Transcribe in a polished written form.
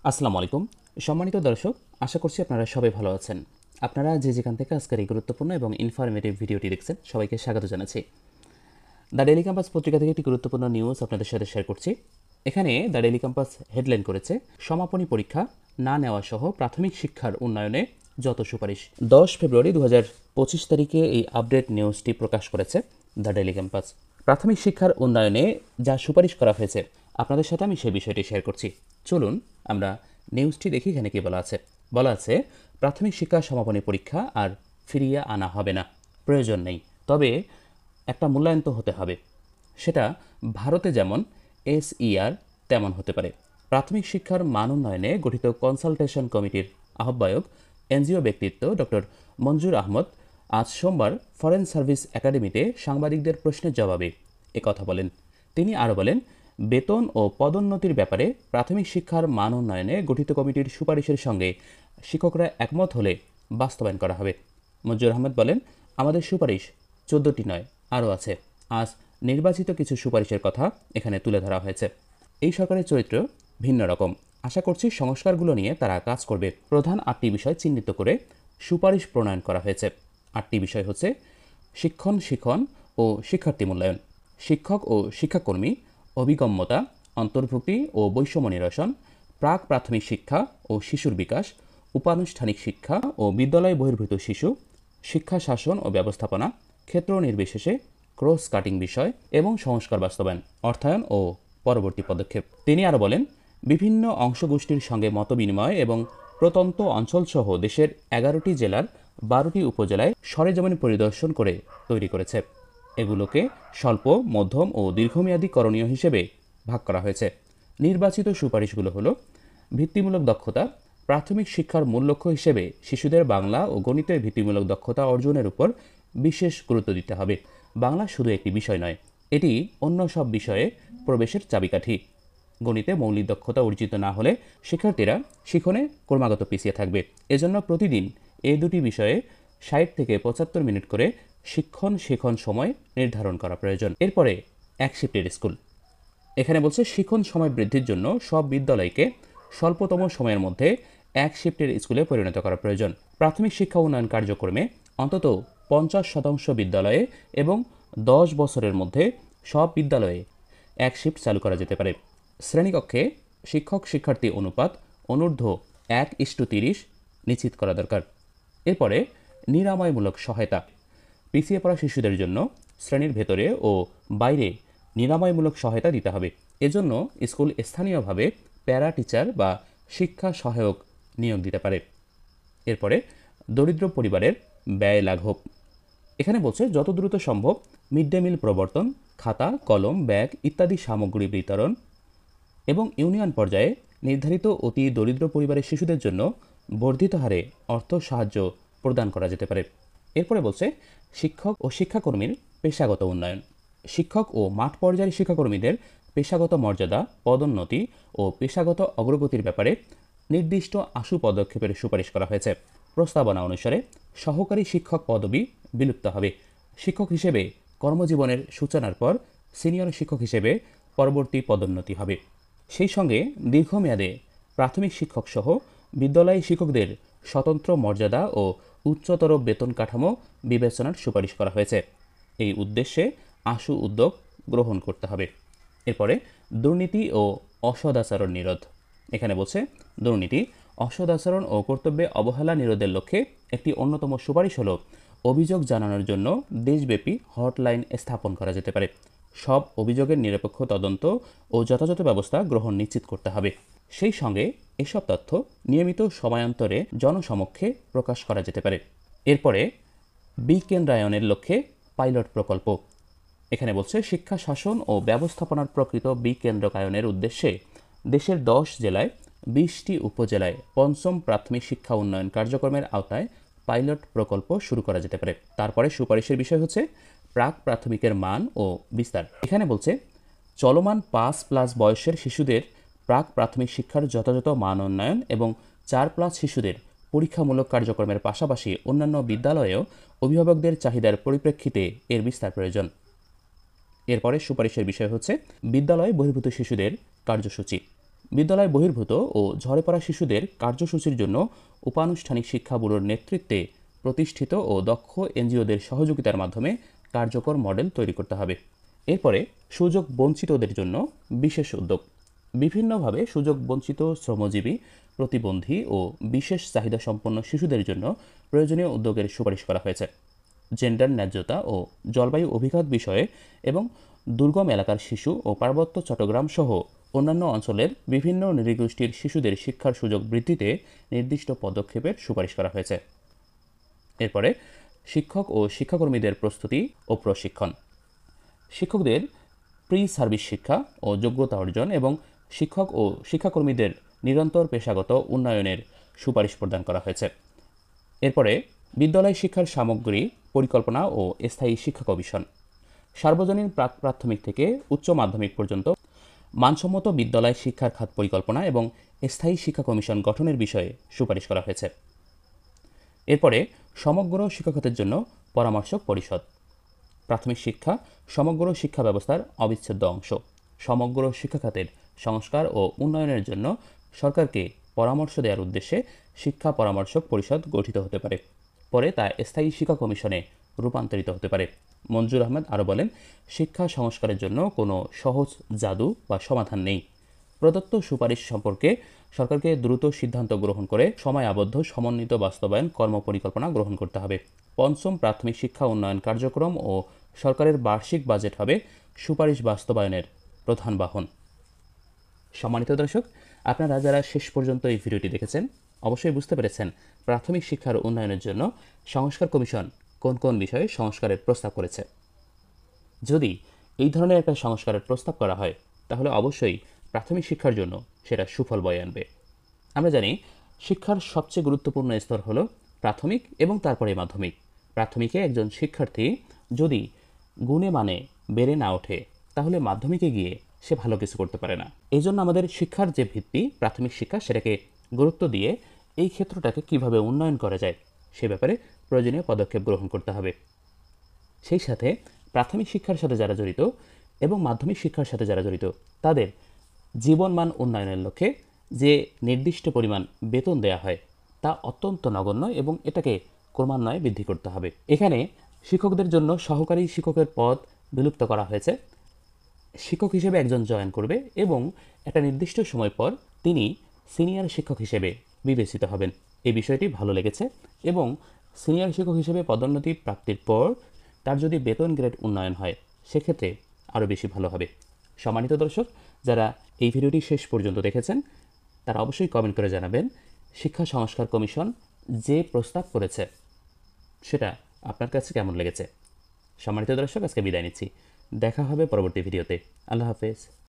আসসালামু আলাইকুম। সম্মানিত দর্শক, আশা করছি আপনারা সবাই ভালো আছেন। আপনারা যে যেখান থেকে আজকের এই গুরুত্বপূর্ণ এবং ইনফরমেটিভ ভিডিওটি দেখছেন, সবাইকে স্বাগত জানাচ্ছি। দ্য ডেইলি ক্যাম্পাস পত্রিকা থেকে একটি গুরুত্বপূর্ণ নিউজ আপনাদের সাথে শেয়ার করছি। এখানে দ্য ডেইলি ক্যাম্পাস হেডলাইন করেছে, সমাপনী পরীক্ষা না নেওয়া সহ প্রাথমিক শিক্ষার উন্নয়নে যত সুপারিশ। 10 ফেব্রুয়ারি 2025 তারিখে এই আপডেট নিউজটি প্রকাশ করেছে দ্য ডেইলি ক্যাম্পাস। প্রাথমিক শিক্ষার উন্নয়নে যা সুপারিশ করা হয়েছে, আপনাদের সাথে আমি সেই বিষয়টি শেয়ার করছি। চলুন আমরা নিউজটি দেখি এখানে কি বলা আছে। বলা আছে, প্রাথমিক শিক্ষা সমাপনী পরীক্ষা আর ফিরিয়ে আনা হবে না, প্রয়োজন নেই, তবে একটা মূল্যায়ন তো হতে হবে। সেটা ভারতে যেমন SER তেমন হতে পারে। প্রাথমিক শিক্ষার মান উন্নয়নে গঠিত কনসালটেশন কমিটির আহ্বায়ক এনজিও ব্যক্তিত্ব ডক্টর মঞ্জুর আহমদ আজ সোমবার ফরেন সার্ভিস একাডেমিতে সাংবাদিকদের প্রশ্নের জবাবে একথা বলেন। তিনি আরও বলেন, বেতন ও পদোন্নতির ব্যাপারে প্রাথমিক শিক্ষার মান উন্নয়নে গঠিত কমিটির সুপারিশের সঙ্গে শিক্ষকরা একমত হলে বাস্তবায়ন করা হবে। মঞ্জুর আহমদ বলেন, আমাদের সুপারিশ 14টি নয়, আরও আছে। আজ নির্বাচিত কিছু সুপারিশের কথা এখানে তুলে ধরা হয়েছে। এই সরকারের চরিত্র ভিন্ন রকম। আশা করছি সংস্কারগুলো নিয়ে তারা কাজ করবে। প্রধান 8টি বিষয় চিহ্নিত করে সুপারিশ প্রণয়ন করা হয়েছে। 8টি বিষয় হচ্ছে: শিক্ষণ ও শিক্ষার্থী মূল্যায়ন, শিক্ষক ও শিক্ষাকর্মী অভিগম্যতা, অন্তর্ভুক্তি ও বৈষম্য নিরসন, প্রাক প্রাথমিক শিক্ষা ও শিশুর বিকাশ, উপানুষ্ঠানিক শিক্ষা ও বিদ্যালয় বহির্ভূত শিশু, শিক্ষা শাসন ও ব্যবস্থাপনা, ক্ষেত্র নির্বিশেষে ক্রস কাটিং বিষয় এবং সংস্কার বাস্তবায়ন, অর্থায়ন ও পরবর্তী পদক্ষেপ। তিনি আরও বলেন, বিভিন্ন অংশগোষ্ঠীর সঙ্গে মতবিনিময় এবং প্রত্যন্ত অঞ্চলসহ দেশের 11টি জেলার 12টি উপজেলায় সরেজমিন পরিদর্শন করে তৈরি করেছে। এগুলোকে স্বল্প, মধ্যম ও দীর্ঘমেয়াদী করণীয় হিসেবে ভাগ করা হয়েছে। নির্বাচিত সুপারিশগুলো হলো: ভিত্তিমূলক দক্ষতা, প্রাথমিক শিক্ষার মূল লক্ষ্য হিসেবে শিশুদের বাংলা ও গণিতের ভিত্তিমূলক দক্ষতা অর্জনের উপর বিশেষ গুরুত্ব দিতে হবে। বাংলা শুধু একটি বিষয় নয়, এটি অন্য সব বিষয়ে প্রবেশের চাবিকাঠি। গণিতে মৌলিক দক্ষতা অর্জিত না হলে শিক্ষার্থীরা শিখনে ক্রমাগত পিছিয়ে থাকবে। এজন্য প্রতিদিন এই দুটি বিষয়ে 60 থেকে 75 মিনিট করে শিক্ষণ সময় নির্ধারণ করা প্রয়োজন। এরপরে এক শিফটের স্কুল। এখানে বলছে, শিক্ষণ সময় বৃদ্ধির জন্য সব বিদ্যালয়কে স্বল্পতম সময়ের মধ্যে এক শিফটের স্কুলে পরিণত করা প্রয়োজন। প্রাথমিক শিক্ষা উন্নয়ন কার্যক্রমে অন্তত 50% বিদ্যালয়ে এবং 10 বছরের মধ্যে সব বিদ্যালয়ে এক শিফট চালু করা যেতে পারে। শ্রেণীকক্ষে শিক্ষক শিক্ষার্থী অনুপাত অনূর্ধ্ব 1:30 নিশ্চিত করা দরকার। এরপরে নিরাময়মূলক সহায়তা। পিছিয়ে পড়া শিশুদের জন্য শ্রেণীর ভেতরে ও বাইরে নিরাময়মূলক সহায়তা দিতে হবে। এজন্য স্কুল স্থানীয়ভাবে প্যারা টিচার বা শিক্ষা সহায়ক নিয়োগ দিতে পারে। এরপরে দরিদ্র পরিবারের ব্যয় লাঘব। এখানে বলছে, যত দ্রুত সম্ভব মিড ডে মিল প্রবর্তন, খাতা, কলম, ব্যাগ ইত্যাদি সামগ্রী বিতরণ এবং ইউনিয়ন পর্যায়ে নির্ধারিত অতি দরিদ্র পরিবারের শিশুদের জন্য বর্ধিত হারে অর্থ সাহায্য প্রদান করা যেতে পারে। এরপরে বলছে, শিক্ষক ও শিক্ষাকর্মীর পেশাগত উন্নয়ন। শিক্ষক ও মাঠ পর্যায়ের শিক্ষাকর্মীদের পেশাগত মর্যাদা, পদোন্নতি ও পেশাগত অগ্রগতির ব্যাপারে নির্দিষ্ট আশু পদক্ষেপের সুপারিশ করা হয়েছে। প্রস্তাবনা অনুসারে সহকারী শিক্ষক পদবি বিলুপ্ত হবে। শিক্ষক হিসেবে কর্মজীবনের সূচনার পর সিনিয়র শিক্ষক হিসেবে পরবর্তী পদোন্নতি হবে। সেই সঙ্গে দীর্ঘমেয়াদে প্রাথমিক শিক্ষক সহ বিদ্যালয় শিক্ষকদের স্বতন্ত্র মর্যাদা ও উচ্চতর বেতন কাঠামো বিবেচনার সুপারিশ করা হয়েছে। এই উদ্দেশ্যে আশু উদ্যোগ গ্রহণ করতে হবে। এরপরে দুর্নীতি ও অসদাচরণ নিরোধ। এখানে বলছে, দুর্নীতি, অসদাচরণ ও কর্তব্যে অবহেলা নিরোধের লক্ষ্যে একটি অন্যতম সুপারিশ হল অভিযোগ জানানোর জন্য দেশব্যাপী হটলাইন স্থাপন করা যেতে পারে। সব অভিযোগের নিরপেক্ষ তদন্ত ও যথাযথ ব্যবস্থা গ্রহণ নিশ্চিত করতে হবে। সেই সঙ্গে এসব তথ্য নিয়মিত সময়ান্তরে জনসমক্ষে প্রকাশ করা যেতে পারে। এরপরে বিকেন্দ্রায়নের লক্ষ্যে পাইলট প্রকল্প। এখানে বলছে, শিক্ষা শাসন ও ব্যবস্থাপনার প্রকৃত বিকেন্দ্রকায়নের উদ্দেশ্যে দেশের 10 জেলায় 20টি উপজেলায় পঞ্চম প্রাথমিক শিক্ষা উন্নয়ন কার্যক্রমের আওতায় পাইলট প্রকল্প শুরু করা যেতে পারে। তারপরে সুপারিশের বিষয় হচ্ছে প্রাক প্রাথমিকের মান ও বিস্তার। এখানে বলছে, চলমান 5+ বয়সের শিশুদের প্রাক প্রাথমিক শিক্ষার যথাযথ মান উন্নয়ন এবং 4+ শিশুদের পরীক্ষামূলক কার্যক্রমের পাশাপাশি অন্যান্য বিদ্যালয়েও অভিভাবকদের চাহিদার পরিপ্রেক্ষিতে এর বিস্তার প্রয়োজন। এরপরে সুপারিশের বিষয় হচ্ছে বিদ্যালয় বহির্ভূত শিশুদের কার্যসূচি। বিদ্যালয় বহির্ভূত ও ঝরে পড়া শিশুদের কার্যসূচির জন্য উপানুষ্ঠানিক শিক্ষা ব্যুরোর নেতৃত্বে প্রতিষ্ঠিত ও দক্ষ এনজিওদের সহযোগিতার মাধ্যমে কার্যকর মডেল তৈরি করতে হবে। এরপরে সুযোগ বঞ্চিতদের জন্য বিশেষ উদ্যোগ। বিভিন্নভাবে সুযোগ বঞ্চিত, শ্রমজীবী, প্রতিবন্ধী ও বিশেষ চাহিদা সম্পন্ন শিশুদের জন্য প্রয়োজনীয় উদ্যোগের সুপারিশ করা হয়েছে। জেন্ডার ন্যায্যতা ও জলবায়ু অভিঘাত বিষয়ে এবং দুর্গম এলাকার শিশু ও পার্বত্য চট্টগ্রাম সহ অন্যান্য অঞ্চলের বিভিন্ন নৃগোষ্ঠীর শিশুদের শিক্ষার সুযোগ বৃদ্ধিতে নির্দিষ্ট পদক্ষেপের সুপারিশ করা হয়েছে। এরপরে শিক্ষক ও শিক্ষাকর্মীদের প্রস্তুতি ও প্রশিক্ষণ। শিক্ষকদের প্রি সার্ভিস শিক্ষা ও যোগ্যতা অর্জন এবং শিক্ষক ও শিক্ষাকর্মীদের নিরন্তর পেশাগত উন্নয়নের সুপারিশ প্রদান করা হয়েছে। এরপরে বিদ্যালয় শিক্ষার সামগ্রী পরিকল্পনা ও স্থায়ী শিক্ষা কমিশন। সার্বজনীন প্রাক প্রাথমিক থেকে উচ্চ মাধ্যমিক পর্যন্ত মানসম্মত বিদ্যালয় শিক্ষার খাত পরিকল্পনা এবং স্থায়ী শিক্ষা কমিশন গঠনের বিষয়ে সুপারিশ করা হয়েছে। এরপরে সমগ্র শিক্ষাখাতের জন্য পরামর্শক পরিষদ। প্রাথমিক শিক্ষা সমগ্র শিক্ষা ব্যবস্থার অবিচ্ছেদ্য অংশ। সমগ্র শিক্ষাখাতের সংস্কার ও উন্নয়নের জন্য সরকারকে পরামর্শ দেওয়ার উদ্দেশ্যে শিক্ষা পরামর্শক পরিষদ গঠিত হতে পারে, পরে তা স্থায়ী শিক্ষা কমিশনে রূপান্তরিত হতে পারে। মঞ্জুর আহমেদ আরও বলেন, শিক্ষা সংস্কারের জন্য কোনো সহজ জাদু বা সমাধান নেই। প্রদত্ত সুপারিশ সম্পর্কে সরকারকে দ্রুত সিদ্ধান্ত গ্রহণ করে সময়াবদ্ধ সমন্বিত বাস্তবায়ন কর্মপরিকল্পনা গ্রহণ করতে হবে। পঞ্চম প্রাথমিক শিক্ষা উন্নয়ন কার্যক্রম ও সরকারের বার্ষিক বাজেট হবে সুপারিশ বাস্তবায়নের প্রধান বাহন। সম্মানিত দর্শক, আপনারা যারা শেষ পর্যন্ত এই ভিডিওটি দেখেছেন অবশ্যই বুঝতে পেরেছেন প্রাথমিক শিক্ষার উন্নয়নের জন্য সংস্কার কমিশন কোন কোন বিষয়ে সংস্কারের প্রস্তাব করেছে। যদি এই ধরনের একটা সংস্কারের প্রস্তাব করা হয় তাহলে অবশ্যই প্রাথমিক শিক্ষার জন্য সেটা সুফল বয়ে আনবে। আমরা জানি শিক্ষার সবচেয়ে গুরুত্বপূর্ণ স্তর হলো প্রাথমিক এবং তারপরে মাধ্যমিক। প্রাথমিকে একজন শিক্ষার্থী যদি গুণে মানে বেড়ে না ওঠে তাহলে মাধ্যমিকে গিয়ে সে ভালো কিছু করতে পারে না। এই জন্য আমাদের শিক্ষার যে ভিত্তি প্রাথমিক শিক্ষা, সেটাকে গুরুত্ব দিয়ে এই ক্ষেত্রটাকে কিভাবে উন্নয়ন করা যায় সে ব্যাপারে প্রয়োজনীয় পদক্ষেপ গ্রহণ করতে হবে। সেই সাথে প্রাথমিক শিক্ষার সাথে যারা জড়িত এবং মাধ্যমিক শিক্ষার সাথে যারা জড়িত তাদের জীবনমান উন্নয়নের লক্ষ্যে যে নির্দিষ্ট পরিমাণ বেতন দেয়া হয় তা অত্যন্ত নগণ্য এবং এটাকে ক্রমান্বয়ে বৃদ্ধি করতে হবে। এখানে শিক্ষকদের জন্য সহকারী শিক্ষকের পদ বিলুপ্ত করা হয়েছে। শিক্ষক হিসেবে একজন জয়েন করবে এবং একটা নির্দিষ্ট সময় পর তিনি সিনিয়র শিক্ষক হিসেবে বিবেচিত হবেন। এই বিষয়টি ভালো লেগেছে এবং সিনিয়র শিক্ষক হিসেবে পদোন্নতি প্রাপ্তির পর তার যদি বেতন গ্রেড উন্নয়ন হয় সেক্ষেত্রে আরও বেশি ভালো হবে। সম্মানিত দর্শক, যারা এই ভিডিওটি শেষ পর্যন্ত দেখেছেন তারা অবশ্যই কমেন্ট করে জানাবেন শিক্ষা সংস্কার কমিশন যে প্রস্তাব করেছে সেটা আপনার কাছে কেমন লেগেছে। সম্মানিত দর্শক, আজকে বিদায় নিচ্ছি। দেখা হবে পরবর্তী ভিডিওতে। আল্লাহ হাফেজ।